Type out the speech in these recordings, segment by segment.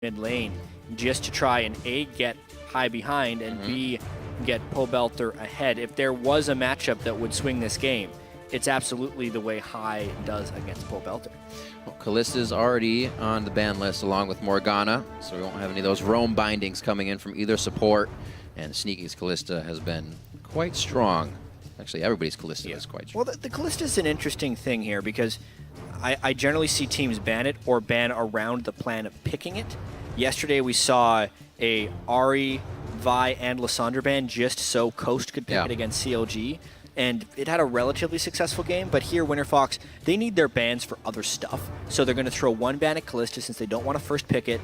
mid lane just to try and A, get high behind, and B, get Pobelter ahead. If there was a matchup that would swing this game, it's absolutely the way High does against Pobelter. Well, Kallista's already on the ban list along with Morgana, so we won't have any of those roam bindings coming in from either support. And Sneaky's Kallista has been quite strong. Actually, everybody's Kallista is quite strong. Well, the Kallista is an interesting thing here because I generally see teams ban it or ban around the plan of picking it. Yesterday we saw a Ahri, Vi, and Lissandra ban just so Coast could pick it against CLG. And it had a relatively successful game, but here Winterfox, they need their bans for other stuff. So they're going to throw one ban at Kallista since they don't want to first pick it,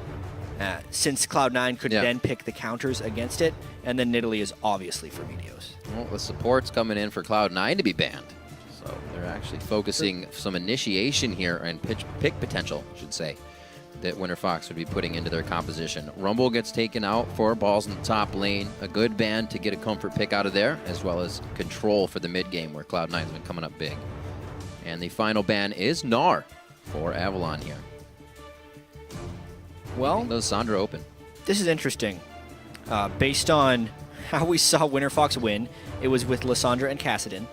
since Cloud9 could then pick the counters against it, and then Nidalee is obviously for Meteos. Well, the support's coming in for Cloud9 to be banned. So they're actually focusing some initiation here and pick potential, I should say, that Winterfox would be putting into their composition. Rumble gets taken out for balls in the top lane. A good ban to get a comfort pick out of there, as well as control for the mid game where Cloud9's been coming up big. And the final ban is Gnar for Avalon here. Well, Lissandra open. This is interesting. Based on how we saw Winterfox win, it was with Lissandra and Kassadin.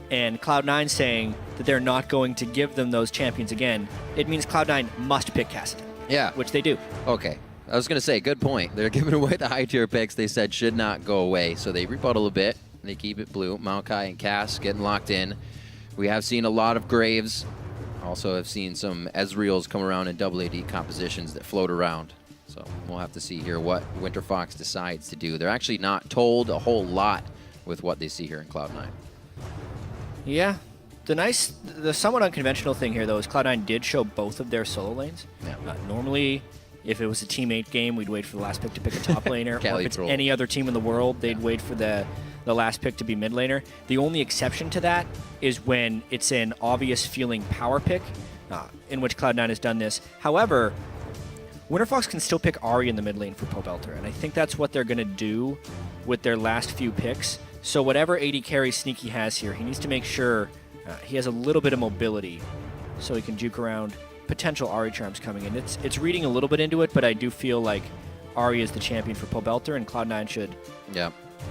And Cloud9 saying that they're not going to give them those champions again, it means Cloud9 must pick Kassadin. Yeah. Which they do. Okay. I was going to say, good point. They're giving away the high-tier picks they said should not go away, so they rebuttal a bit. They keep it blue. Maokai and Cass getting locked in. We have seen a lot of Graves. Also have seen some Ezreals come around in WAD compositions that float around. So we'll have to see here what Winterfox decides to do. They're actually not told a whole lot with what they see here in Cloud9. Yeah. The somewhat unconventional thing here, though, is Cloud9 did show both of their solo lanes. Yeah. Normally, if it was a teammate game, we'd wait for the last pick to pick a top laner. Or if it's any other team in the world, they'd wait for the last pick to be mid laner. The only exception to that is when it's an obvious feeling power pick, in which Cloud9 has done this. However, Winterfox can still pick Ahri in the mid lane for Pobelter, and I think that's what they're going to do with their last few picks. So whatever AD carry Sneaky has here, he needs to make sure he has a little bit of mobility so he can juke around potential Ahri charms coming in. It's reading a little bit into it, but I do feel like Ahri is the champion for Pobelter, and Cloud9 should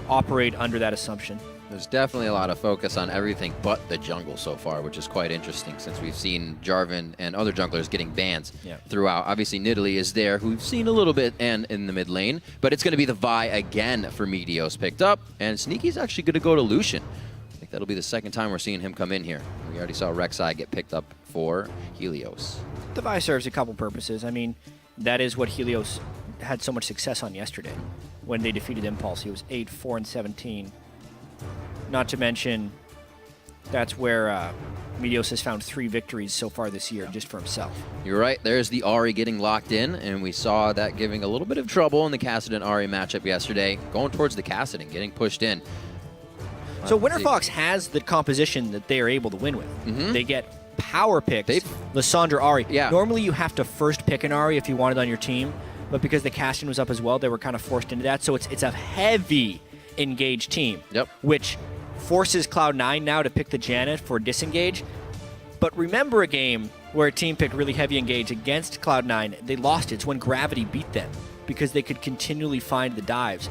operate under that assumption. There's definitely a lot of focus on everything but the jungle so far, which is quite interesting since we've seen Jarvan and other junglers getting bans throughout. Obviously, Nidalee is there, who we've seen a little bit and in the mid lane, but it's going to be the Vi again for Meteos picked up, and Sneaky's actually going to go to Lucian. I think that'll be the second time we're seeing him come in here. We already saw Rek'Sai get picked up for Helios. The Vi serves a couple purposes. I mean, that is what Helios had so much success on yesterday when they defeated Impulse. He was 8-4-17. Not to mention, that's where Meteos has found 3 victories so far this year just for himself. You're right. There's the Ahri getting locked in, and we saw that giving a little bit of trouble in the Kassadin-Ahri matchup yesterday. Going towards the Kassadin, getting pushed in. So Winterfox has the composition that they are able to win with. They get power picks, Lissandra, Ahri. Normally you have to first pick an Ahri if you want it on your team, but because the Kassadin was up as well, they were kind of forced into that. So it's a heavy engaged team, which forces Cloud9 now to pick the Janet for disengage. But remember a game where a team picked really heavy engage against Cloud9. They lost it. It's when Gravity beat them because they could continually find the dives.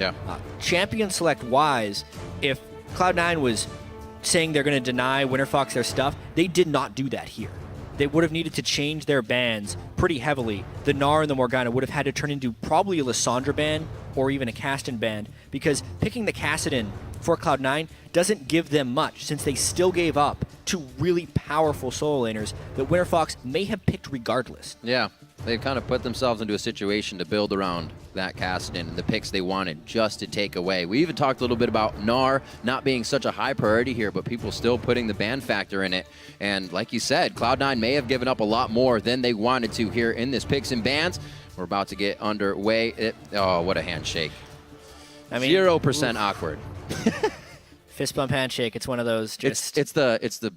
Champion select wise, if Cloud9 was saying they're going to deny Winterfox their stuff, they did not do that here. They would have needed to change their bans pretty heavily. The Gnar and the Morgana would have had to turn into probably a Lissandra ban or even a Kassadin ban, because picking the Kassadin for Cloud9 doesn't give them much, since they still gave up to really powerful solo laners that Winterfox may have picked regardless. Yeah, they've kind of put themselves into a situation to build around that Kassadin and the picks they wanted just to take away. We even talked a little bit about Gnar not being such a high priority here, but people still putting the ban factor in it. And like you said, Cloud9 may have given up a lot more than they wanted to here in this picks and bans. We're about to get underway. Oh, what a handshake. I mean, 0% awkward. Fist bump handshake. It's one of those. Just it's the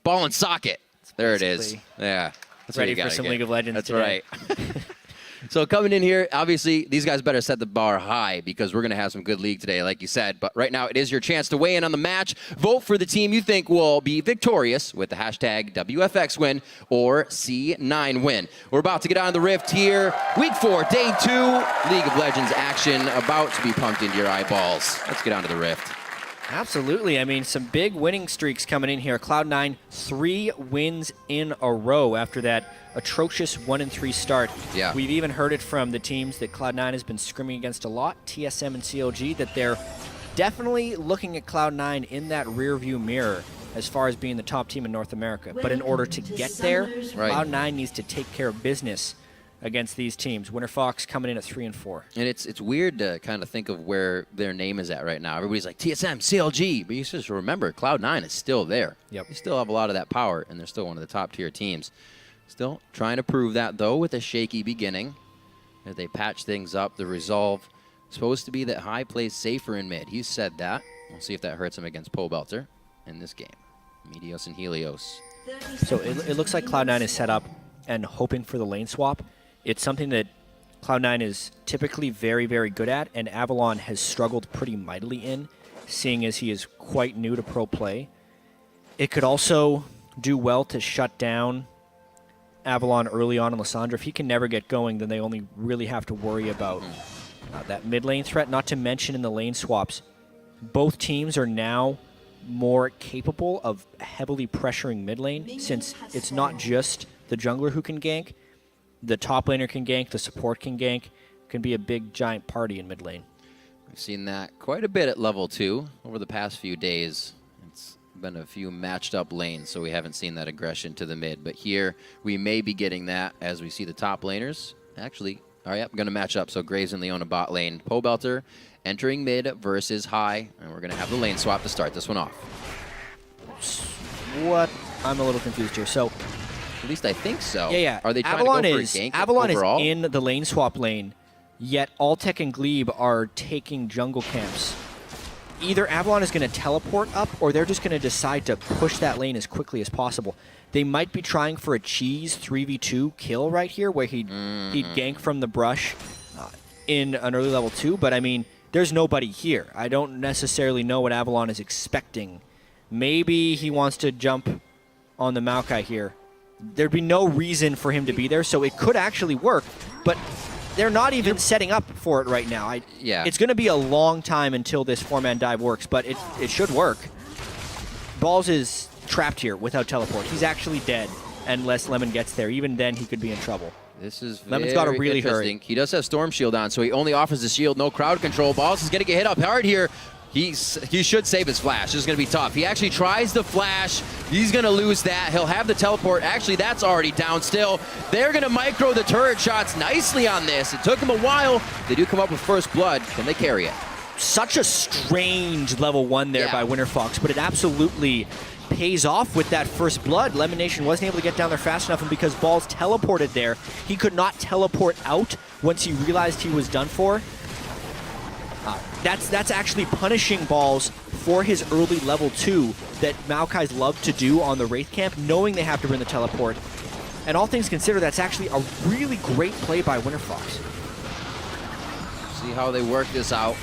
ball and socket. There it is. Yeah. That's ready for some League of Legends. That's today. right. So coming in here, obviously, these guys better set the bar high because we're going to have some good league today, like you said. But right now, it is your chance to weigh in on the match. Vote for the team you think will be victorious with the hashtag WFX win or C9 win. We're about to get on the Rift here. Week 4, Day 2, League of Legends action about to be pumped into your eyeballs. Let's get on to the Rift. Absolutely. I mean, some big winning streaks coming in here. Cloud9, 3 wins in a row after that atrocious 1-3 start. Yeah. We've even heard it from the teams that Cloud9 has been scrimming against a lot, TSM and CLG, that they're definitely looking at Cloud9 in that rearview mirror as far as being the top team in North America. But in order to get there, Cloud9 needs to take care of business against these teams. Winterfox coming in at 3-4. And it's weird to kind of think of where their name is at right now. Everybody's like TSM, CLG, but you just remember Cloud9 is still there. Yep. They still have a lot of that power, and they're still one of the top tier teams. Still trying to prove that, though, with a shaky beginning. As they patch things up, the resolve supposed to be that High plays safer in mid. He said that. We'll see if that hurts him against Pobelter in this game. Medios and Helios. So it looks like Cloud9 is set up and hoping for the lane swap. It's something that Cloud9 is typically very, very good at, and Avalon has struggled pretty mightily in, seeing as he is quite new to pro play. It could also do well to shut down Avalon early on in Lysandra. If he can never get going, then they only really have to worry about that mid lane threat, not to mention in the lane swaps. Both teams are now more capable of heavily pressuring mid lane, since it's not just the jungler who can gank. The top laner can gank, the support can gank. It can be a big, giant party in mid lane. We've seen that quite a bit at level 2 over the past few days. It's been a few matched up lanes, so we haven't seen that aggression to the mid. But here, we may be getting that as we see the top laners. Actually, all right, going to match up. So Graves and Leona bot lane. Pobelter entering mid versus High, and we're going to have the lane swap to start this one off. What? I'm a little confused here. So, at least I think so. Yeah. Are they trying Avalon to go for a gank Avalon overall? is in the lane swap lane, yet Altec and Glebe are taking jungle camps. Either Avalon is going to teleport up, or they're just going to decide to push that lane as quickly as possible. They might be trying for a cheese 3v2 kill right here, where he'd gank from the brush in an early level 2, but I mean, there's nobody here. I don't necessarily know what Avalon is expecting. Maybe he wants to jump on the Maokai here. There'd be no reason for him to be there, so it could actually work, but they're not even setting up for it right now. It's going to be a long time until this 4-man dive works, but it should work. Balls is trapped here without teleport. He's actually dead unless Lemon gets there. Even then, he could be in trouble. This is Lemon's got to really hurry. He does have Storm Shield on, so he only offers the shield, no crowd control. Balls is going to get hit up hard here. He should save his flash. This is going to be tough. He actually tries the flash. He's going to lose that. He'll have the teleport. Actually, that's already down still. They're going to micro the turret shots nicely on this. It took him a while. They do come up with first blood. Can they carry it? Such a strange level 1 there by Winterfox, but it absolutely pays off with that first blood. Lemon Nation wasn't able to get down there fast enough, and because Balls teleported there, he could not teleport out once he realized he was done for. That's actually punishing Balls for his early level 2 that Maokai's love to do on the Wraith camp, knowing they have to bring the teleport. And all things considered, that's actually a really great play by Winterfox. See how they work this out.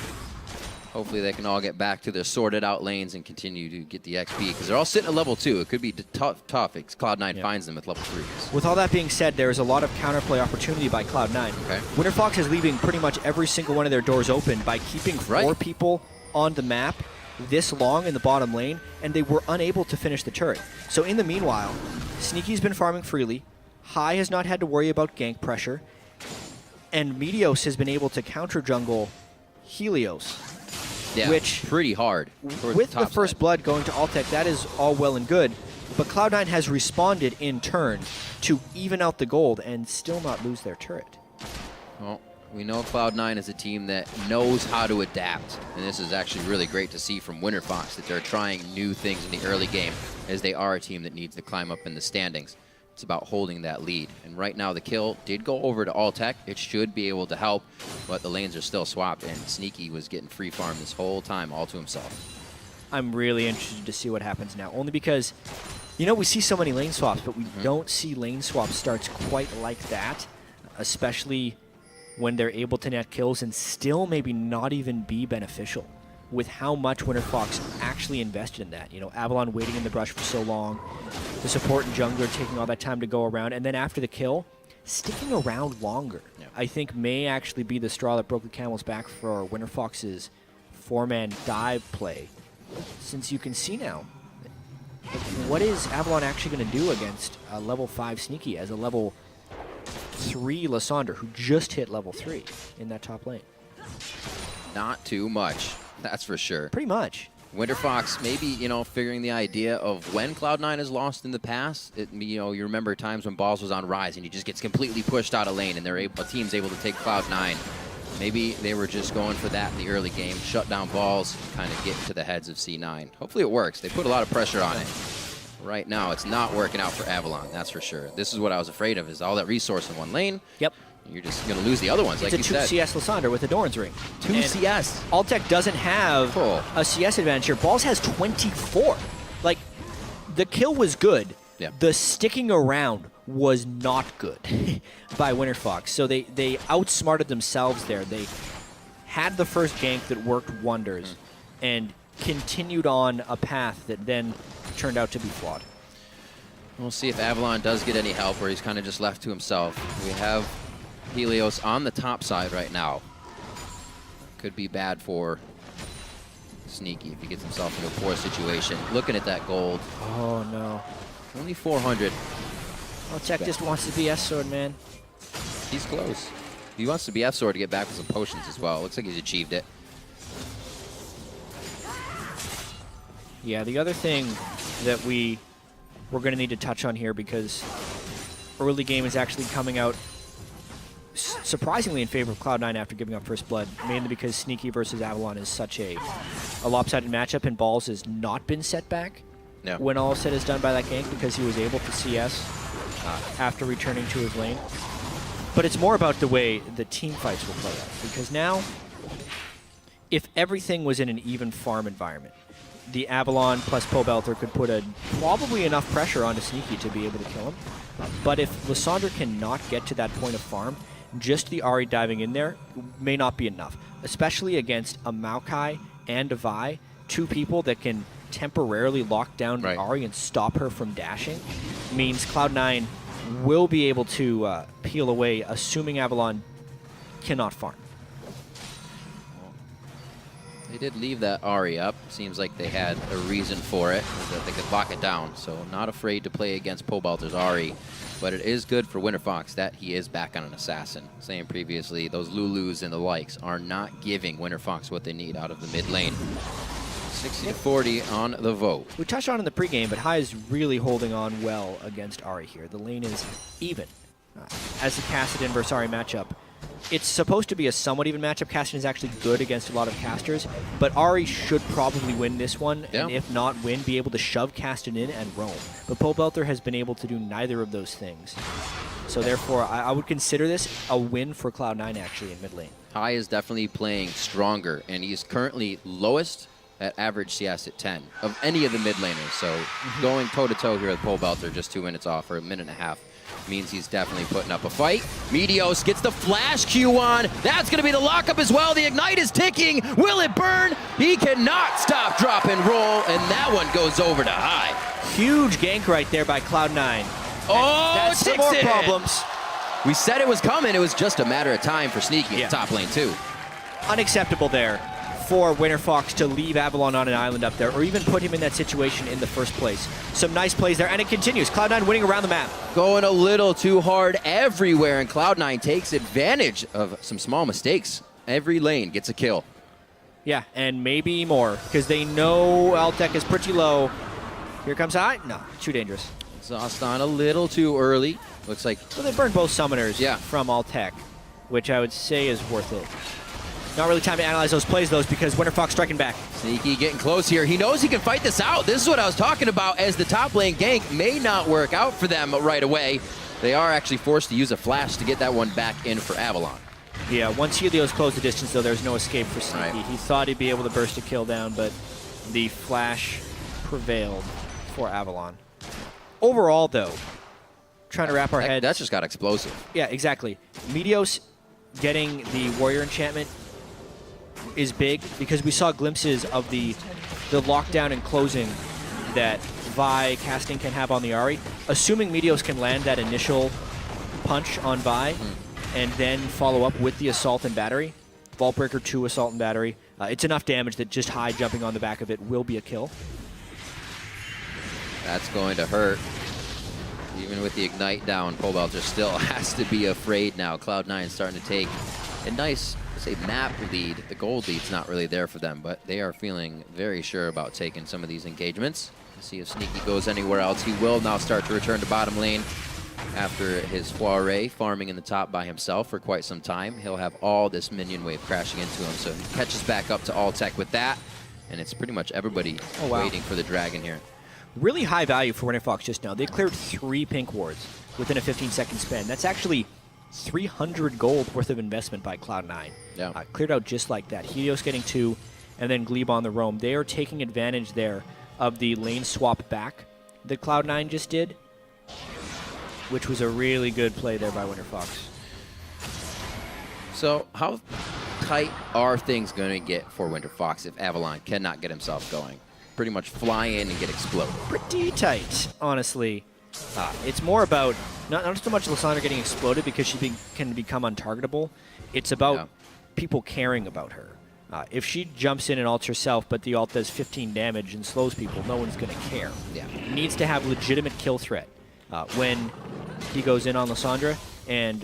Hopefully they can all get back to their sorted out lanes and continue to get the XP, because they're all sitting at level 2. It could be tough if Cloud9 finds them at level 3s. With all that being said, there is a lot of counterplay opportunity by Cloud9. Okay. Winterfox is leaving pretty much every single one of their doors open by keeping 4 people on the map this long in the bottom lane, and they were unable to finish the turret. So in the meanwhile, Sneaky's been farming freely, High has not had to worry about gank pressure, and Medios has been able to counter jungle Helios. Yeah, which pretty hard. With the first blood going to Altec, that is all well and good, but Cloud9 has responded in turn to even out the gold and still not lose their turret. Well, we know Cloud9 is a team that knows how to adapt, and this is actually really great to see from Winterfox, that they're trying new things in the early game, as they are a team that needs to climb up in the standings. It's about holding that lead. And right now the kill did go over to Altec. It should be able to help, but the lanes are still swapped, and Sneaky was getting free farm this whole time all to himself. I'm really interested to see what happens now, only because, you know, we see so many lane swaps, but we don't see lane swap starts quite like that, especially when they're able to net kills and still maybe not even be beneficial with how much Winterfox actually invested in that. You know, Avalon waiting in the brush for so long, the support and jungler taking all that time to go around, and then after the kill, sticking around longer. Yeah. I think may actually be the straw that broke the camel's back for Winterfox's 4-man dive play, since you can see now, what is Avalon actually going to do against a level 5 Sneaky as a level 3 Lysandre, who just hit level 3 in that top lane? Not too much, that's for sure. Pretty much. Winterfox maybe, you know, figuring the idea of when Cloud9 has lost in the past. You know, you remember times when Balls was on Rise and he just gets completely pushed out of lane and a team's able to take Cloud9. Maybe they were just going for that in the early game, shut down Balls, kind of get into the heads of C9. Hopefully it works. They put a lot of pressure on it. Right now, it's not working out for Avalon, that's for sure. This is what I was afraid of, is all that resource in one lane. Yep. You're just going to lose the other ones, like you said. It's a 2 CS Lysandre with a Doran's Ring. 2 CS. Altec doesn't have a CS advantage here. Balls has 24. Like, the kill was good. Yeah. The sticking around was not good by Winterfox. So they outsmarted themselves there. They had the first gank that worked wonders and continued on a path that then turned out to be flawed. We'll see if Avalon does get any help, or he's kind of just left to himself. We have Helios on the top side right now. Could be bad for Sneaky if he gets himself into a poor situation. Looking at that gold. Oh, no. Only 400. Altec just wants to be S-Sword, man. He's close. He wants to be F-Sword to get back with some potions as well. Looks like he's achieved it. Yeah, the other thing that we're going to need to touch on here, because early game is actually coming out surprisingly in favor of Cloud9 after giving up first blood, mainly because Sneaky versus Avalon is such a lopsided matchup, and Balls has not been set back when all said is done by that gank, because he was able to CS after returning to his lane. But it's more about the way the team fights will play out, because now, if everything was in an even farm environment, the Avalon plus Pobelter could put probably enough pressure onto Sneaky to be able to kill him. But if Lysandre cannot get to that point of farm, just the Ahri diving in there may not be enough, especially against a Maokai and a Vi, two people that can temporarily lock down the Ahri and stop her from dashing. Means Cloud9 will be able to peel away, assuming Avalon cannot farm. They did leave that Ahri up. Seems like they had a reason for it, that they could lock it down. So not afraid to play against Pobelter's Ahri. But it is good for Winterfox that he is back on an assassin. Saying previously, those Lulus and the likes are not giving Winterfox what they need out of the mid lane. 60-40 on the vote. We touched on it in the pregame, but Hai is really holding on well against Ahri here. The lane is even. As the Kassadin versus Ahri matchup, it's supposed to be a somewhat even matchup. Kassadin is actually good against a lot of casters, but Ahri should probably win this one, and if not win, be able to shove Kassadin in and roam. But Pobelter has been able to do neither of those things. So therefore, I would consider this a win for Cloud9 actually in mid lane. Hai is definitely playing stronger, and he's currently lowest at average CS at 10 of any of the mid laners. So going toe-to-toe here with Pobelter, just 2 minutes off, or a minute and a half, means he's definitely putting up a fight. Meteos gets the flash Q on. That's going to be the lockup as well. The ignite is ticking. Will it burn? He cannot stop, drop, and roll, and that one goes over to Hai. Huge gank right there by Cloud9. Oh, that's some more problems. We said it was coming. It was just a matter of time for Sneaky in top lane, too. Unacceptable there for Winterfox to leave Avalon on an island up there, or even put him in that situation in the first place. Some nice plays there, and it continues. Cloud9 winning around the map. Going a little too hard everywhere, and Cloud9 takes advantage of some small mistakes. Every lane gets a kill. Yeah, and maybe more, because they know Altec is pretty low. Here comes Hai. No, too dangerous. Exhaust on a little too early. Looks like... Well, they burned both summoners from Altec, which I would say is worth it. Not really time to analyze those plays, though, because Winterfox striking back. Sneaky getting close here. He knows he can fight this out. This is what I was talking about, as the top lane gank may not work out for them right away. They are actually forced to use a flash to get that one back in for Avalon. Yeah, once Helios closed the distance, though, there's no escape for Sneaky. He thought he'd be able to burst a kill down, but the flash prevailed for Avalon. Overall, though, trying to wrap our heads... That just got explosive. Yeah, exactly. Meteos getting the Warrior enchantment is big because we saw glimpses of the lockdown and closing that Vi casting can have on the Ahri. Assuming Meteos can land that initial punch on Vi and then follow up with the Assault and Battery, Vault Breaker 2 Assault and Battery, it's enough damage that just high jumping on the back of it will be a kill. That's going to hurt. Even with the Ignite down, Pobelter still has to be afraid now. Cloud9 starting to take a nice, let's say, map lead. The gold lead's not really there for them, but they are feeling very sure about taking some of these engagements. Let's see if Sneaky goes anywhere else. He will now start to return to bottom lane after his foray, farming in the top by himself for quite some time. He'll have all this minion wave crashing into him, so he catches back up to Altec with that, and it's pretty much everybody waiting for the dragon here. Really high value for Winterfox just now. They cleared 3 pink wards within a 15-second span. That's actually 300 gold worth of investment by Cloud9. Yeah. Cleared out just like that. Helios getting 2, and then Glebe on the roam. They are taking advantage there of the lane swap back that Cloud9 just did, which was a really good play there by Winterfox. So how tight are things going to get for Winterfox if Avalon cannot get himself going? Pretty much fly in and get exploded. Pretty tight, honestly. It's more about not so much Lysandra getting exploded because she can become untargetable. It's about people caring about her. If she jumps in and ults herself, but the ult does 15 damage and slows people, no one's going to care. Yeah. Needs to have legitimate kill threat when he goes in on Lysandra, and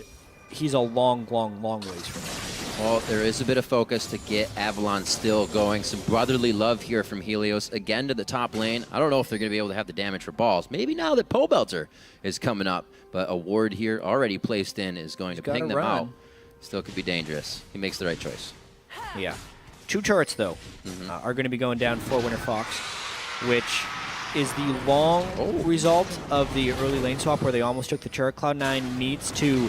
he's a long, long, long ways from that. Well, there is a bit of focus to get Avalon still going. Some brotherly love here from Helios. Again to the top lane. I don't know if they're going to be able to have the damage for balls. Maybe now that Pobelter is coming up. But a ward here already placed in is going to ping them out. Still could be dangerous. He makes the right choice. Yeah. 2 turrets, though, are going to be going down for Winterfox, which is the long result of the early lane swap where they almost took the turret. Cloud9 needs to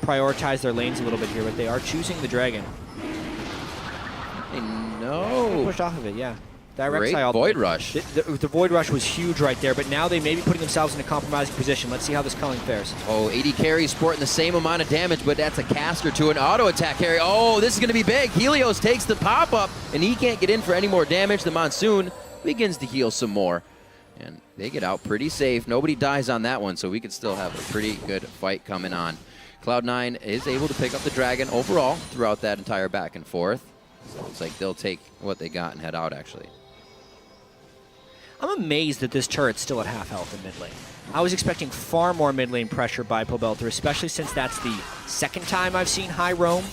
prioritize their lanes a little bit here, but they are choosing the dragon. No. Pushed off of it, yeah. Direct Great side Void Rush. The Void Rush was huge right there, but now they may be putting themselves in a compromising position. Let's see how this culling fares. Oh, AD carry sporting the same amount of damage, but that's a caster to an auto attack carry. Oh, this is going to be big. Helios takes the pop-up, and he can't get in for any more damage. The Monsoon begins to heal some more, and they get out pretty safe. Nobody dies on that one, so we could still have a pretty good fight coming on. Cloud9 is able to pick up the dragon overall throughout that entire back and forth. So it's like they'll take what they got and head out, actually. I'm amazed that this turret's still at half health in mid lane. I was expecting far more mid lane pressure by Pobelter, especially since that's the second time I've seen high roam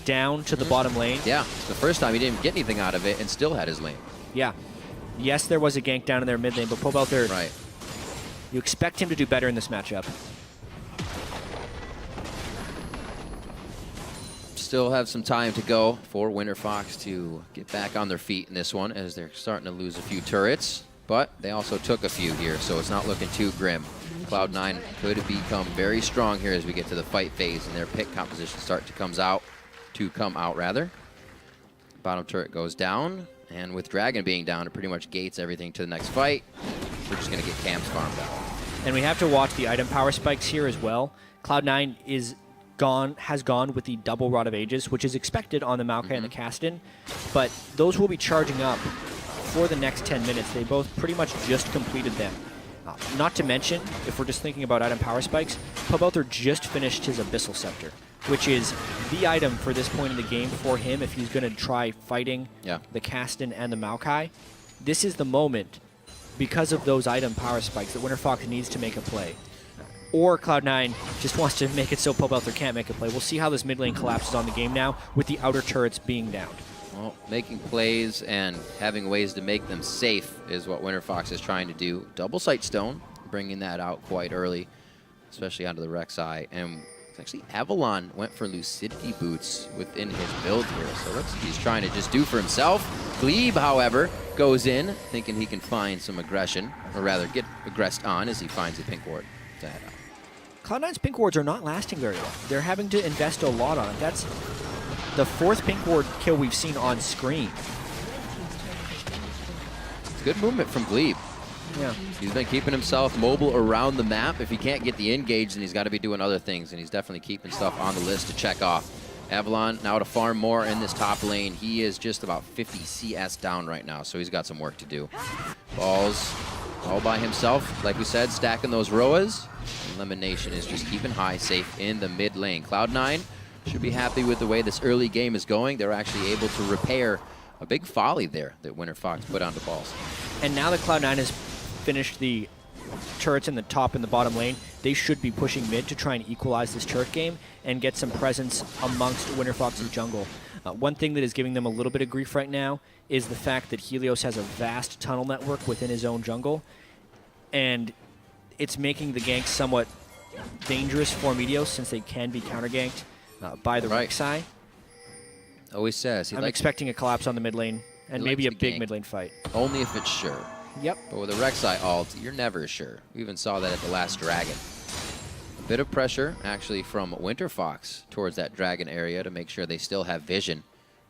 down to the bottom lane. Yeah, it's the first time he didn't get anything out of it and still had his lane. Yeah. Yes, there was a gank down in their mid lane, but Pobelter, you expect him to do better in this matchup. Still have some time to go for Winterfox to get back on their feet in this one as they're starting to lose a few turrets, but they also took a few here, so it's not looking too grim. Cloud9 could become very strong here as we get to the fight phase and their pick composition start to come out. Bottom turret goes down, and with Dragon being down, it pretty much gates everything to the next fight. We're just going to get camps farmed out. And we have to watch the item power spikes here as well. Cloud9 has gone with the double Rod of Ages, which is expected on the Maokai and the Kastin, but those will be charging up for the next 10 minutes. They both pretty much just completed them. Not to mention, if we're just thinking about item power spikes, Pobelter just finished his Abyssal Scepter, which is the item for this point in the game for him if he's going to try fighting the Kastin and the Maokai. This is the moment, because of those item power spikes, that Winterfox needs to make a play. Or Cloud9 just wants to make it so Pobelter can't make a play. We'll see how this mid lane collapses on the game now with the outer turrets being downed. Well, making plays and having ways to make them safe is what Winterfox is trying to do. Double Sight Stone, bringing that out quite early, especially onto the Rek'Sai. And actually, Avalon went for Lucidity Boots within his build here. So that's what he's trying to just do for himself. Glebe, however, goes in, thinking he can find some aggression, or rather get aggressed on as he finds a pink ward to head out. Cloud9's pink wards are not lasting very long. They're having to invest a lot on it. That's the 4th pink ward kill we've seen on screen. It's good movement from Glebe. Yeah. He's been keeping himself mobile around the map. If he can't get the engage, then he's got to be doing other things, and he's definitely keeping stuff on the list to check off. Avalon now to farm more in this top lane. He is just about 50 CS down right now, so he's got some work to do. Balls all by himself, like we said, stacking those Roas. Elimination is just keeping high, safe in the mid lane. Cloud9 should be happy with the way this early game is going. They're actually able to repair a big folly there that Winterfox put onto balls. And now that Cloud9 has finished the turrets in the top and the bottom lane, they should be pushing mid to try and equalize this turret game and get some presence amongst Winterfox's jungle. One thing that is giving them a little bit of grief right now is the fact that Helios has a vast tunnel network within his own jungle, and it's making the ganks somewhat dangerous for Meteos since they can be counter-ganked by the Rek'Sai. Always says. I'm expecting a collapse on the mid lane and maybe a big mid lane fight. Only if it's sure. Yep. But with a Rek'Sai ult, you're never sure. We even saw that at the last Dragon. A bit of pressure, actually, from Winterfox towards that Dragon area to make sure they still have vision.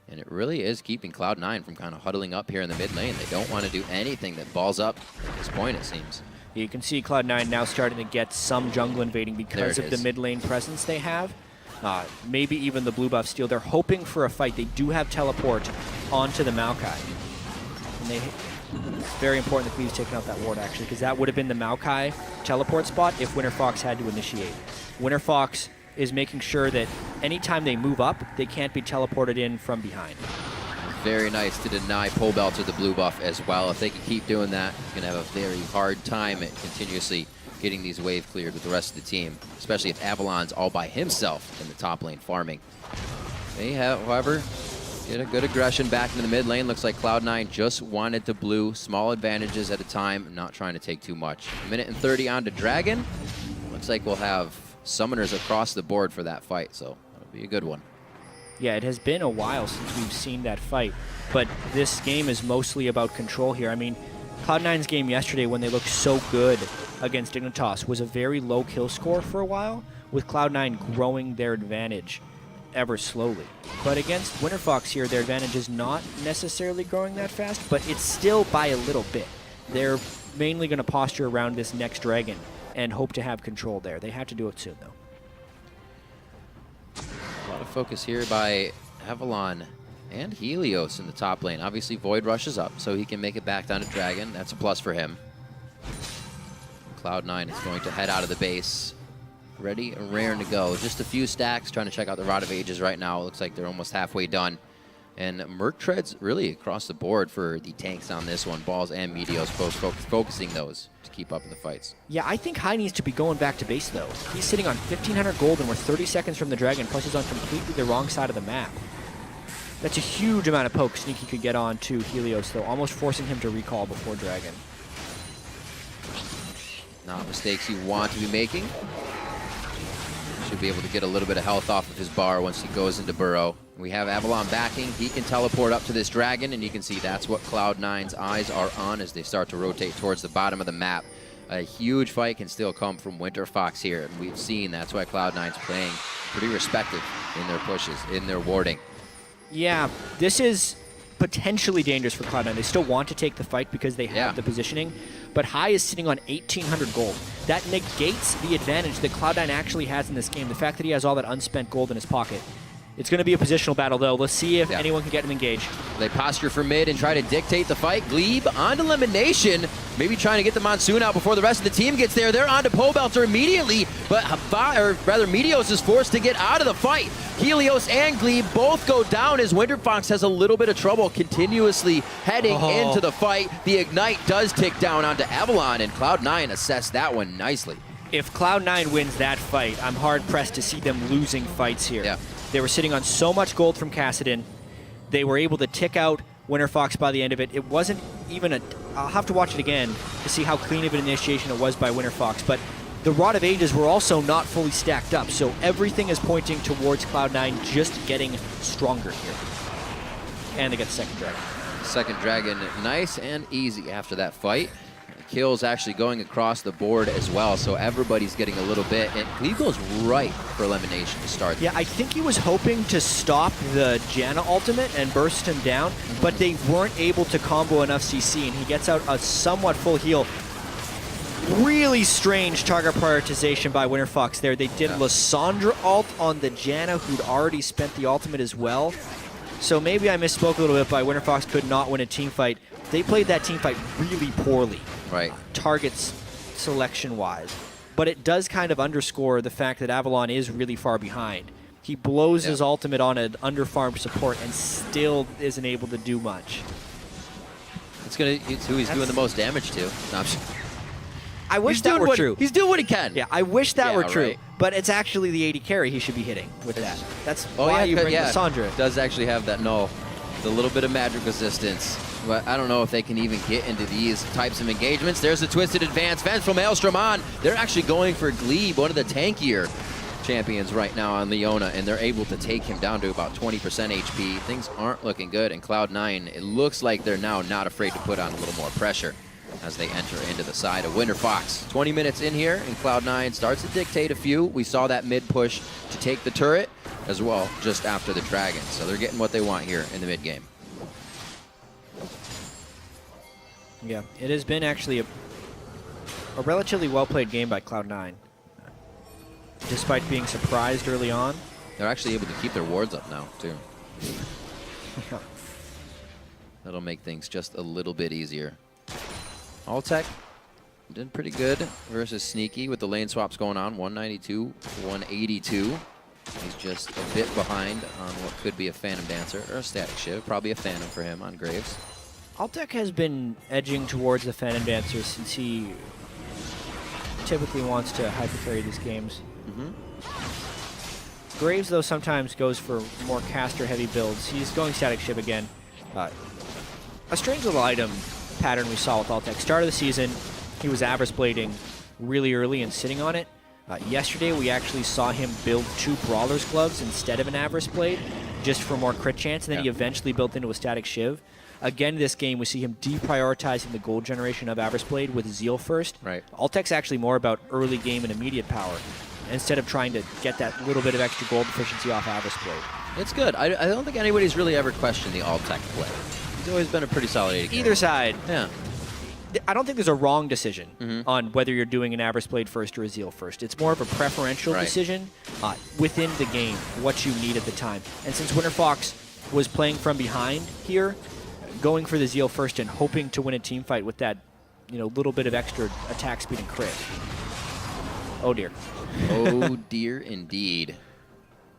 And it really is keeping Cloud9 from kind of huddling up here in the mid lane. They don't want to do anything that balls up at this point, it seems. You can see Cloud9 now starting to get some jungle invading because of the mid lane presence they have. Maybe even the blue buff steal. They're hoping for a fight. They do have teleport onto the Maokai. And it's very important that Cleave's taken out that ward, actually, because that would have been the Maokai teleport spot if Winterfox had to initiate. Winterfox is making sure that anytime they move up, they can't be teleported in from behind. Very nice to deny pole belt to the blue buff as well. If they can keep doing that, they're going to have a very hard time at continuously getting these wave cleared with the rest of the team, especially if Avalon's all by himself in the top lane farming. They have, however, get a good aggression back into the mid lane. Looks like Cloud9 just wanted to blue. Small advantages at a time, not trying to take too much. 1:30 on to Dragon. Looks like we'll have summoners across the board for that fight, so that'll be a good one. Yeah, it has been a while since we've seen that fight, but this game is mostly about control here. I mean, Cloud9's game yesterday when they looked so good against Dignitas was a very low kill score for a while, with Cloud9 growing their advantage ever slowly. But against Winterfox here, their advantage is not necessarily growing that fast, but it's still by a little bit. They're mainly going to posture around this next dragon and hope to have control there. They have to do it soon, though. A lot of focus here by Avalon and Helios in the top lane. Obviously, Void rushes up, so he can make it back down to Dragon. That's a plus for him. Cloud9 is going to head out of the base. Ready and raring to go. Just a few stacks, trying to check out the Rod of Ages right now. It looks like they're almost halfway done. And Merc Treads really across the board for the tanks on this one. Balls and Meteos focusing those to keep up in the fights. Yeah, I think High needs to be going back to base, though. He's sitting on 1,500 gold and we're 30 seconds from the Dragon, plus he's on completely the wrong side of the map. That's a huge amount of poke Sneaky could get on to Helios, though, almost forcing him to recall before Dragon. Not mistakes you want to be making. Should be able to get a little bit of health off of his bar once he goes into Burrow. We have Avalon backing. He can teleport up to this Dragon, and you can see that's what Cloud9's eyes are on as they start to rotate towards the bottom of the map. A huge fight can still come from Winterfox here, and we've seen that's why Cloud9's playing pretty respective in their pushes, in their warding. Yeah, this is potentially dangerous for Cloud9. They still want to take the fight because they have the positioning, but High is sitting on 1,800 gold. That negates the advantage that Cloud9 actually has in this game, the fact that he has all that unspent gold in his pocket. It's going to be a positional battle, though. Let's see if anyone can get him engaged. They posture for mid and try to dictate the fight. Glebe on elimination, maybe trying to get the Monsoon out before the rest of the team gets there. They're on to Pobelter immediately, but Meteos is forced to get out of the fight. Helios and Glebe both go down as Winterfox has a little bit of trouble continuously heading into the fight. The Ignite does tick down onto Avalon, and Cloud9 assessed that one nicely. If Cloud9 wins that fight, I'm hard-pressed to see them losing fights here. Yeah. They were sitting on so much gold from Kassadin. They were able to tick out Winterfox by the end of it. It wasn't even a... I'll have to watch it again to see how clean of an initiation it was by Winterfox, but the Rod of Ages were also not fully stacked up, so everything is pointing towards Cloud9 just getting stronger here. And they get the second Dragon. Second Dragon, nice and easy after that fight. Kills actually going across the board as well, so everybody's getting a little bit. And Glebe goes right for elimination to start. Yeah, I think he was hoping to stop the Janna ultimate and burst him down, but they weren't able to combo enough CC, and he gets out a somewhat full heal. Really strange target prioritization by Winterfox there. They did Lysandra ult on the Janna, who'd already spent the ultimate as well. So maybe I misspoke a little bit by Winterfox could not win a team fight. They played that team fight really poorly. Right. Targets selection-wise. But it does kind of underscore the fact that Avalon is really far behind. He blows his ultimate on an underfarmed support and still isn't able to do much. It's who he's doing the most damage to. No, I wish that were true. He's doing what he can. Yeah, I wish that were true. Right. But it's actually the AD carry he should be hitting with that. That's why you bring Lysandra. It does actually have that null. The little bit of magic resistance. But I don't know if they can even get into these types of engagements. There's a twisted advance. Fence from Maelstrom on. They're actually going for Glebe, one of the tankier champions right now on Leona, and they're able to take him down to about 20% HP. Things aren't looking good, and Cloud9, it looks like they're now not afraid to put on a little more pressure as they enter into the side of Winterfox. 20 minutes in here, and Cloud9 starts to dictate a few. We saw that mid push to take the turret as well just after the Dragon, so they're getting what they want here in the mid game. Yeah, it has been actually a relatively well-played game by Cloud9. Despite being surprised early on. They're actually able to keep their wards up now, too. That'll make things just a little bit easier. Alltech did pretty good versus Sneaky with the lane swaps going on. 192, 182. He's just a bit behind on what could be a Phantom Dancer or a Static Shiv. Probably a Phantom for him on Graves. Alltech has been edging towards the Phantom Dancer since he typically wants to hyper-carry these games. Graves, though, sometimes goes for more caster-heavy builds. He's going Static Shiv again. A strange little item pattern we saw with Alltech. Start of the season, he was Avarice Blading really early and sitting on it. Yesterday, we actually saw him build 2 Brawler's Gloves instead of an Avarice Blade, just for more crit chance, and then he eventually built into a Static Shiv. Again, this game, we see him deprioritizing the gold generation of Avarice Blade with Zeal first. Right. Alltech's actually more about early game and immediate power, instead of trying to get that little bit of extra gold efficiency off Avarice Blade. It's good. I don't think anybody's really ever questioned the Alltech play. He's always been a pretty solid AD. Either side. Yeah. I don't think there's a wrong decision on whether you're doing an Avarice Blade first or a Zeal first. It's more of a preferential decision within the game, what you need at the time. And since Winterfox was playing from behind here, going for the Zeal first and hoping to win a team fight with that, little bit of extra attack speed and crit. Oh dear. Oh dear indeed.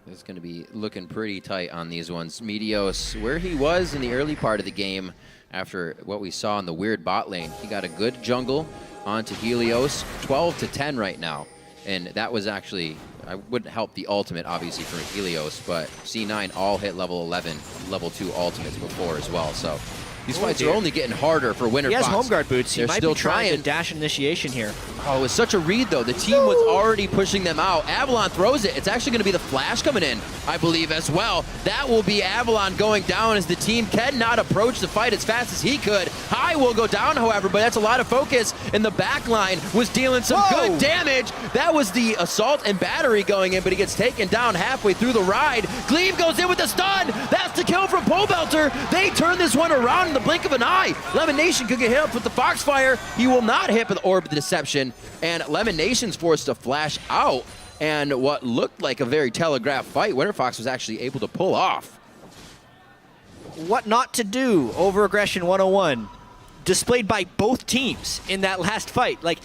It's going to be looking pretty tight on these ones. Meteos, where he was in the early part of the game after what we saw in the weird bot lane, he got a good jungle onto Helios, 12-10 right now. And that was actually, I wouldn't help the ultimate, obviously, for Helios, but C9 all hit level 11, level 2 ultimates before as well. So these fights are only getting harder for Winterfox. He has home guard boots. He might still be trying to dash initiation here. Oh, it was such a read, though. The team was already pushing them out. Avalon throws it. It's actually going to be the flash coming in, I believe, as well. That will be Avalon going down as the team cannot approach the fight as fast as he could. High will go down, however, but that's a lot of focus, and the back line was dealing some good damage. That was the assault and battery going in, but he gets taken down halfway through the ride. Glebe goes in with the stun. That's the kill from Pobelter. They turn this one around in the blink of an eye. Lemon Nation could get hit up with the Foxfire. He will not hit with the Orb of Deception, and Lemon Nation's forced to flash out. And what looked like a very telegraphed fight, Winterfox was actually able to pull off. What not to do, over-aggression 101, displayed by both teams in that last fight. Like,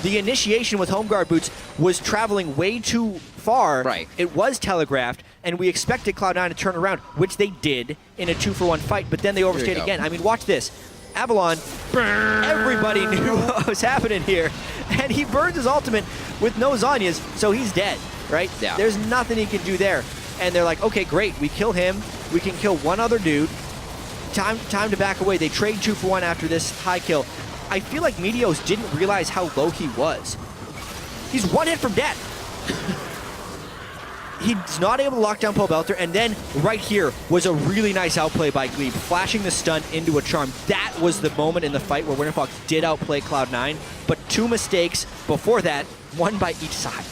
the initiation with home guard boots was traveling way too far. Right. It was telegraphed, and we expected Cloud9 to turn around, which they did in a 2-for-1 fight, but then they overstayed again. I mean, watch this. Avalon, everybody knew what was happening here, and he burns his ultimate with no Zhonya's, so he's dead, right? Yeah. There's nothing he can do there. And they're like, okay, great, we kill him, we can kill one other dude, time to back away. They trade 2-for-1 after this high kill. I feel like Meteos didn't realize how low he was. He's 1 hit from death. He's not able to lock down Pobelter, and then right here was a really nice outplay by Glebe, flashing the stun into a charm. That was the moment in the fight where Winterfox did outplay Cloud9, but 2 mistakes before that, 1 by each side.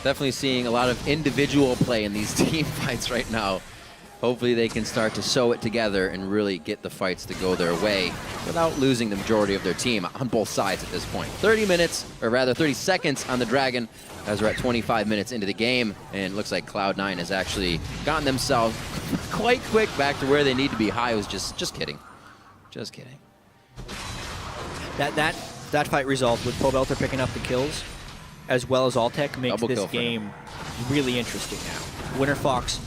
Definitely seeing a lot of individual play in these team fights right now. Hopefully they can start to sew it together and really get the fights to go their way without losing the majority of their team on both sides at this point. 30 minutes, or rather 30 seconds on the Dragon as we're at 25 minutes into the game, and it looks like Cloud9 has actually gotten themselves quite quick back to where they need to be. High was just kidding. Just kidding. That fight result with Pobelter picking up the kills as well as Altec makes this game really interesting now. Winterfox,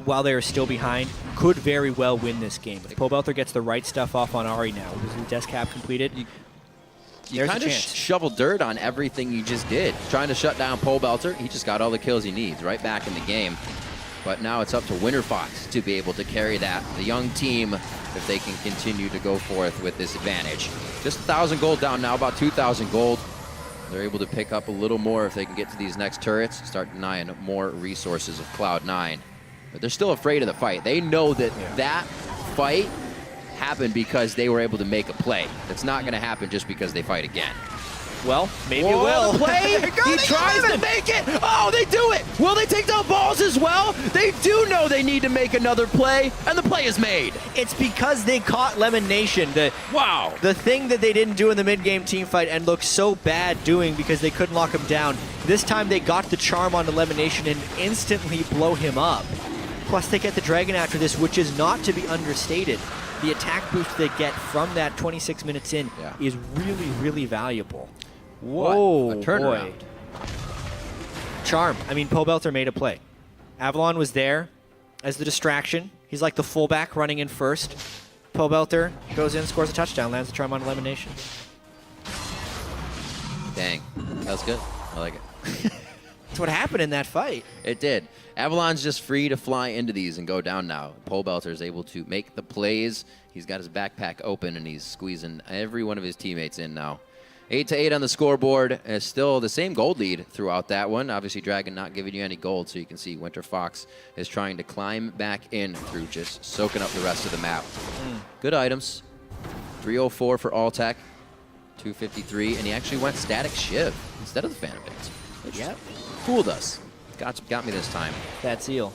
while they are still behind, could very well win this game. If Pobelter gets the right stuff off on Ari now, with his desk cap completed, you kind of shoveled dirt on everything you just did. Trying to shut down Pobelter, he just got all the kills he needs right back in the game. But now it's up to Winterfox to be able to carry that. The young team, if they can continue to go forth with this advantage. Just 1,000 gold down now, about 2,000 gold. They're able to pick up a little more if they can get to these next turrets, start denying more resources of Cloud9. But they're still afraid of the fight. They know that that fight happened because they were able to make a play. It's not going to happen just because they fight again. Well, maybe it will. The play, he tries to make it. Oh, they do it. Will they take down balls as well? They do know they need to make another play, and the play is made. It's because they caught Lemon Nation. The thing that they didn't do in the mid-game team fight and looked so bad doing because they couldn't lock him down. This time they got the charm onto Lemon Nation and instantly blow him up. Plus they get the Dragon after this, which is not to be understated. The attack boost they get from that 26 minutes in is really, really valuable. Whoa, a turnaround. Boy. Charm. I mean, Pobelter made a play. Avalon was there as the distraction. He's like the fullback running in first. Pobelter goes in, scores a touchdown, lands the charm on Elimination. Dang, that was good. I like it. That's what happened in that fight. It did. Avalon's just free to fly into these and go down now. Pobelter is able to make the plays. He's got his backpack open, and he's squeezing every one of his teammates in now. 8-8 on the scoreboard. Still the same gold lead throughout that one. Obviously, Dragon not giving you any gold, so you can see Winterfox is trying to climb back in through just soaking up the rest of the map. Good items. 304 for Altec, 253, and he actually went Static Shiv instead of the Phantom Dance. Yep. Fooled us. Got me this time. That seal.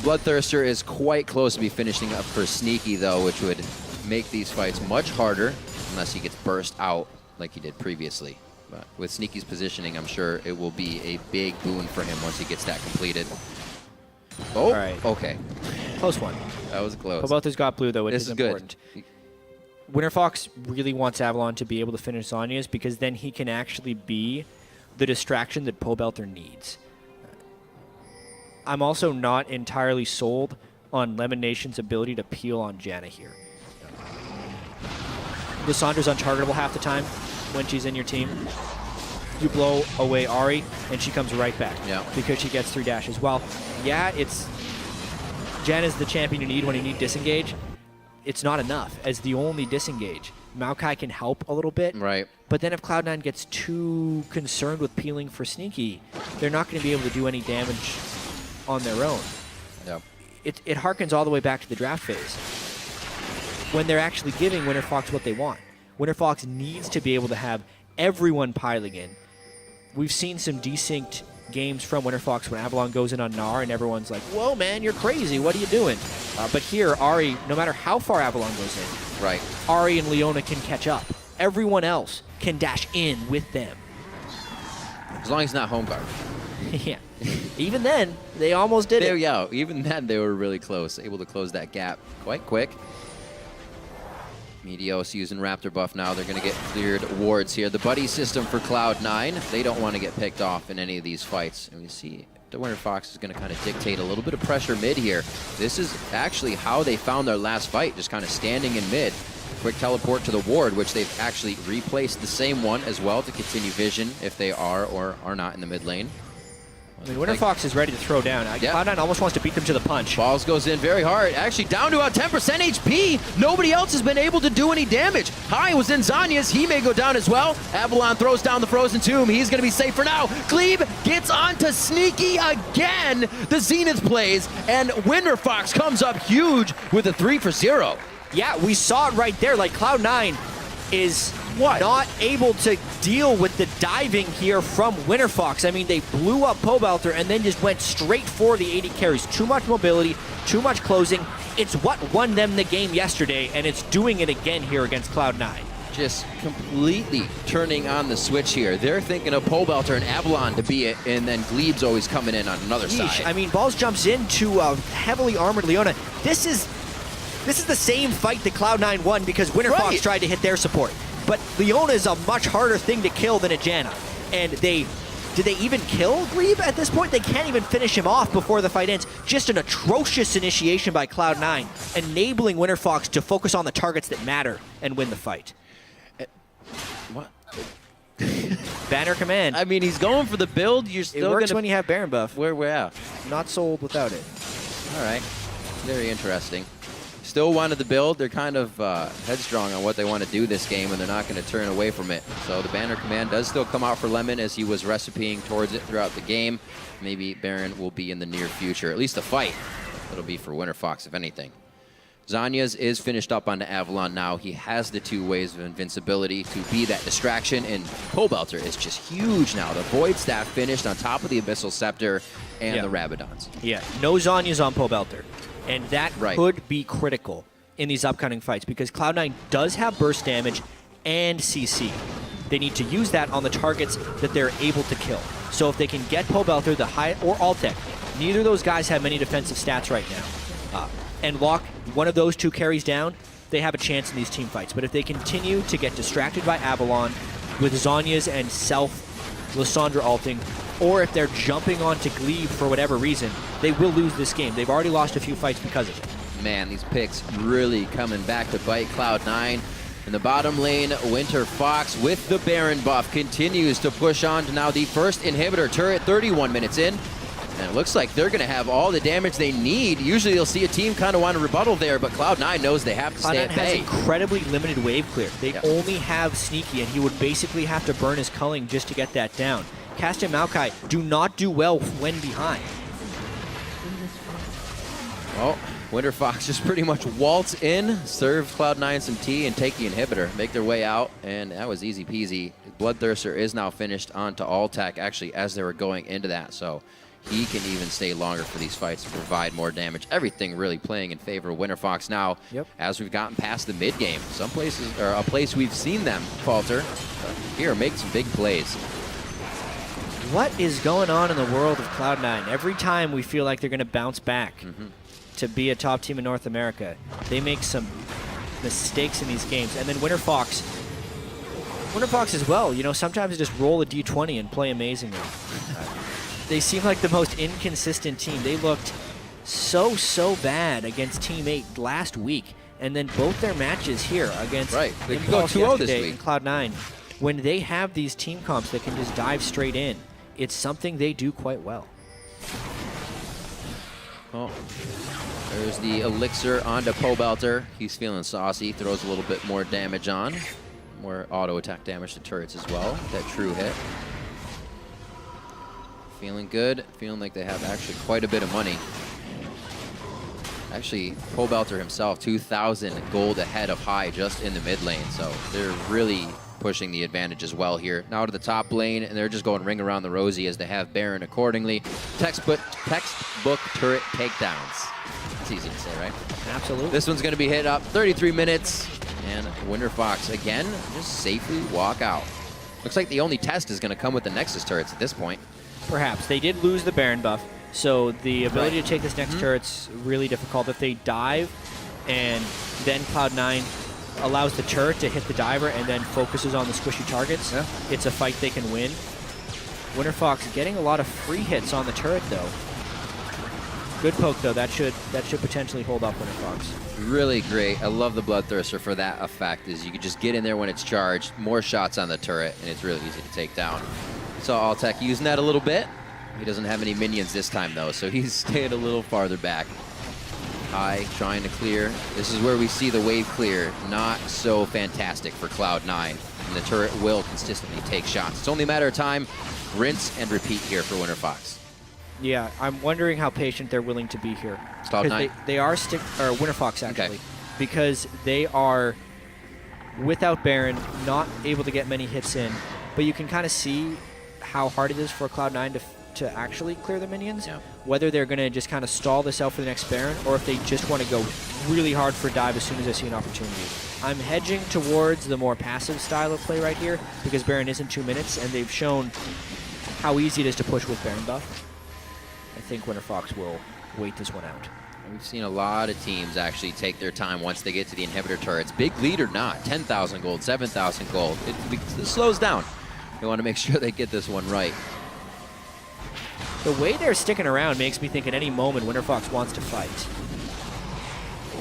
Bloodthirster is quite close to be finishing up for Sneaky, though, which would make these fights much harder unless he gets burst out like he did previously. But with Sneaky's positioning, I'm sure it will be a big boon for him once he gets that completed. Oh, all right. Okay. Close one. That was close. Pobelter's got blue, though, which is important. Good. Winterfox really wants Avalon to be able to finish Zhonya's because then he can actually be the distraction that Pobelter needs. I'm also not entirely sold on Lemon Nation's ability to peel on Janna here. Lissandra's untargetable half the time when she's in your team. You blow away Ari, and she comes right back because she gets 3 dashes. While, it's Janna's the champion you need when you need disengage. It's not enough as the only disengage. Maokai can help a little bit. Right. But then if Cloud9 gets too concerned with peeling for Sneaky, they're not going to be able to do any damage on their own. Yep. It harkens all the way back to the draft phase when they're actually giving Winterfox what they want. Winterfox needs to be able to have everyone piling in. We've seen some desynced games from Winterfox when Avalon goes in on Gnar and everyone's like, whoa, man, you're crazy. What are you doing? But here, Ari, no matter how far Avalon goes in, Ari and Leona can catch up. Everyone else can dash in with them. As long as it's not home guard. Yeah. Even then, they almost did it. Yeah, even then, they were really close, able to close that gap quite quick. Meteos using Raptor buff now. They're going to get cleared wards here. The buddy system for Cloud9, they don't want to get picked off in any of these fights. And we see the Winterfox is going to kind of dictate a little bit of pressure mid here. This is actually how they found their last fight, just kind of standing in mid. Quick teleport to the ward, which they've actually replaced the same one as well to continue vision if they are or are not in the mid lane. I mean, Winterfox is ready to throw down. Cloud9 almost wants to beat them to the punch. Balls goes in very hard. Actually down to about 10% HP. Nobody else has been able to do any damage. High was in Zhonya's. He may go down as well. Avalon throws down the Frozen Tomb. He's going to be safe for now. Glebe gets onto Sneaky again. The Zenith plays, and Winterfox comes up huge with a 3 for 0. Yeah, we saw it right there. Like, Cloud9 is not able to deal with the diving here from Winterfox. I mean, they blew up Pobelter and then just went straight for the 80 carries. Too much mobility, too much closing. It's what won them the game yesterday, and it's doing it again here against Cloud9. Just completely turning on the switch here. They're thinking of Pobelter and Avalon to be it, and then Glebe's always coming in on another side. I mean, Balls jumps into a heavily armored Leona. This is the same fight that Cloud9 won because Winterfox tried to hit their support. But Leona is a much harder thing to kill than a Janna. And did they even kill Glebe at this point? They can't even finish him off before the fight ends. Just an atrocious initiation by Cloud9, enabling Winterfox to focus on the targets that matter and win the fight. What? Banner command. I mean, he's going for the build. You're still it works when you have Baron buff. Where we're at. Not sold without it. All right. Very interesting. Still wanted the build. They're kind of headstrong on what they want to do this game, and they're not going to turn away from it. So the banner command does still come out for Lemon as he was recipeing towards it throughout the game. Maybe Baron will be in the near future. At least the fight. It'll be for Winterfox, if anything. Zanya's is finished up onto Avalon now. He has the 2 ways of invincibility to be that distraction, and Pobelter is just huge now. The Void Staff finished on top of the Abyssal Scepter and the Rabadons. Yeah, no Zanya's on Pobelter. And that could be critical in these upcoming fights because Cloud9 does have burst damage and CC. They need to use that on the targets that they're able to kill. So if they can get Pobelter, the high or Altec, neither of those guys have many defensive stats right now, and lock one of those 2 carries down, they have a chance in these team fights. But if they continue to get distracted by Avalon with Zanya's and Lissandra alting, or if they're jumping onto Glebe for whatever reason, they will lose this game. They've already lost a few fights because of it. Man, these picks really coming back to bite Cloud9. In the bottom lane, Winterfox with the Baron buff continues to push on to now the first inhibitor turret, 31 minutes in. And it looks like they're going to have all the damage they need. Usually you'll see a team kind of want to rebuttal there, but Cloud9 knows they have to stay at bay. Cloud9 has incredibly limited wave clear. They only have Sneaky, and he would basically have to burn his culling just to get that down. Cast and Maokai do not do well when behind. Well, Winterfox just pretty much waltz in, serve Cloud9 some tea, and take the inhibitor. Make their way out, and that was easy peasy. Bloodthirster is now finished onto Altec, actually, as they were going into that, so he can even stay longer for these fights to provide more damage. Everything really playing in favor of Winterfox now as we've gotten past the mid-game. Some places, or a place we've seen them falter, here make some big plays. What is going on in the world of Cloud9? Every time we feel like they're going to bounce back to be a top team in North America, they make some mistakes in these games. And then Winterfox as well, you know, sometimes just roll a D20 and play amazingly. They seem like the most inconsistent team. They looked so bad against Team 8 last week, and then both their matches here against they could go 2-0 this week. And Cloud9, when they have these team comps that can just dive straight in, it's something they do quite well. Oh, there's the elixir onto Pobelter. He's feeling saucy, throws a little bit more damage on. More auto attack damage to turrets as well. That true hit. Feeling good, feeling like they have actually quite a bit of money. Actually, Pobelter himself, 2,000 gold ahead of high just in the mid lane, so they're really pushing the advantage as well here. Now to the top lane, and they're just going ring around the rosy as they have Baron accordingly. Textbook turret takedowns. It's easy to say, right? Absolutely. This one's going to be hit up, 33 minutes, and Winterfox, again, just safely walk out. Looks like the only test is going to come with the Nexus turrets at this point. Perhaps. They did lose the Baron buff, so the ability to take this next turret's really difficult. If they dive, and then Cloud9 allows the turret to hit the diver and then focuses on the squishy targets, it's a fight they can win. Winterfox getting a lot of free hits on the turret, though. Good poke, though. That should potentially hold up Winterfox. Really great. I love the Bloodthirster for that effect, is you can just get in there when it's charged, more shots on the turret, and it's really easy to take down. Saw Altec using that a little bit. He doesn't have any minions this time, though, so he's staying a little farther back. High, trying to clear. This is where we see the wave clear. Not so fantastic for Cloud9, and the turret will consistently take shots. It's only a matter of time. Rinse and repeat here for Winterfox. Yeah, I'm wondering how patient they're willing to be here. Cloud9? They are Winterfox, actually, because they are without Baron, not able to get many hits in, but you can kind of see how hard it is for Cloud9 to actually clear the minions, whether they're going to just kind of stall this out for the next Baron, or if they just want to go really hard for a dive as soon as they see an opportunity. I'm hedging towards the more passive style of play right here, because Baron isn't 2 minutes, and they've shown how easy it is to push with Baron buff. I think Winterfox will wait this one out. We've seen a lot of teams actually take their time once they get to the inhibitor turrets. Big lead or not, 10,000 gold, 7,000 gold. It slows down. They want to make sure they get this one right. The way they're sticking around makes me think at any moment Winterfox wants to fight.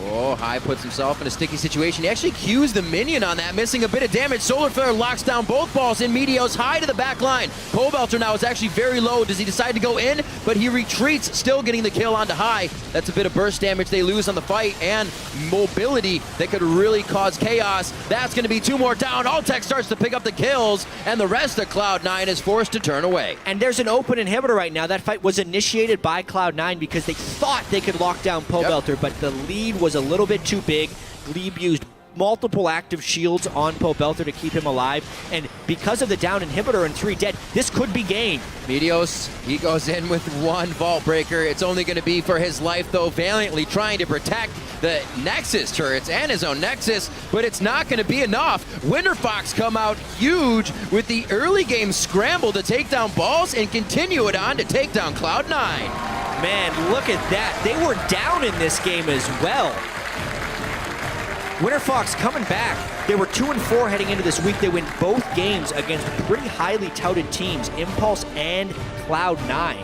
Oh, High puts himself in a sticky situation. He actually cues the minion on that, missing a bit of damage. Solar Flare locks down both balls in Meteos. High to the back line. Pobelter now is actually very low. Does he decide to go in? But he retreats, still getting the kill onto High. That's a bit of burst damage they lose on the fight, and mobility that could really cause chaos. That's going to be 2 more down. Altec starts to pick up the kills, and the rest of Cloud9 is forced to turn away. And there's an open inhibitor right now. That fight was initiated by Cloud9 because they thought they could lock down Pobelter, but the lead was a little bit too big. Glebe used multiple active shields on Pobelter to keep him alive, and because of the down inhibitor and 3 dead, this could be gained. Meteos, he goes in with 1 Vault Breaker. It's only going to be for his life, though, valiantly trying to protect the Nexus turrets and his own Nexus, but it's not going to be enough. Winterfox come out huge with the early game scramble to take down balls and continue it on to take down Cloud9. Man, look at that. They were down in this game as well. Winterfox coming back. They were 2-4 heading into this week. They win both games against pretty highly touted teams, Impulse and Cloud9.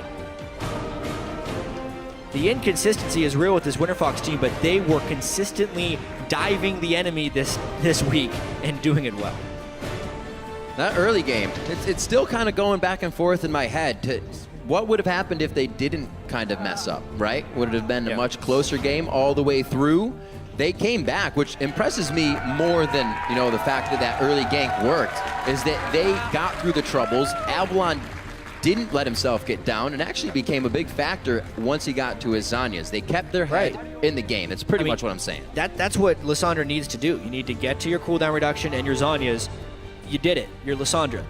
The inconsistency is real with this Winterfox team, but they were consistently diving the enemy this week and doing it well. That early game, it's still kind of going back and forth in my head to what would have happened if they didn't kind of mess up, right? Would it have been a much closer game all the way through? They came back, which impresses me more than, you know, the fact that that early gank worked, is that they got through the troubles. Avalon didn't let himself get down and actually became a big factor once he got to his Zhonya's. They kept their head in the game. That's pretty much what I'm saying. That's what Lissandra needs to do. You need to get to your cooldown reduction and your Zhonya's. You did it. You're Lissandra.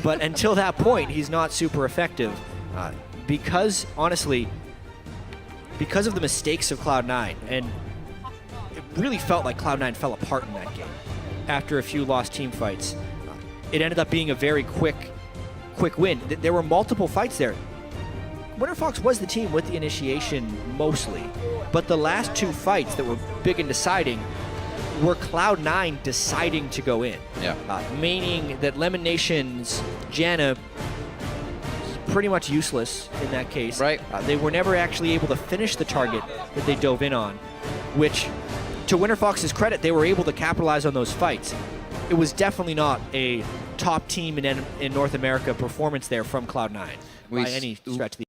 But until that point, he's not super effective. Because, honestly, because of the mistakes of Cloud9, and it really felt like Cloud9 fell apart in that game after a few lost team fights. It ended up being a very quick win. There were multiple fights there. Winterfox was the team with the initiation mostly, but the last 2 fights that were big and deciding were Cloud9 deciding to go in. Meaning that Lemon Nation's Janna pretty much useless in that case. They were never actually able to finish the target that they dove in on, which, to Winterfox's credit, they were able to capitalize on those fights. It was definitely not a top team in North America performance there from Cloud9 by any stretch of the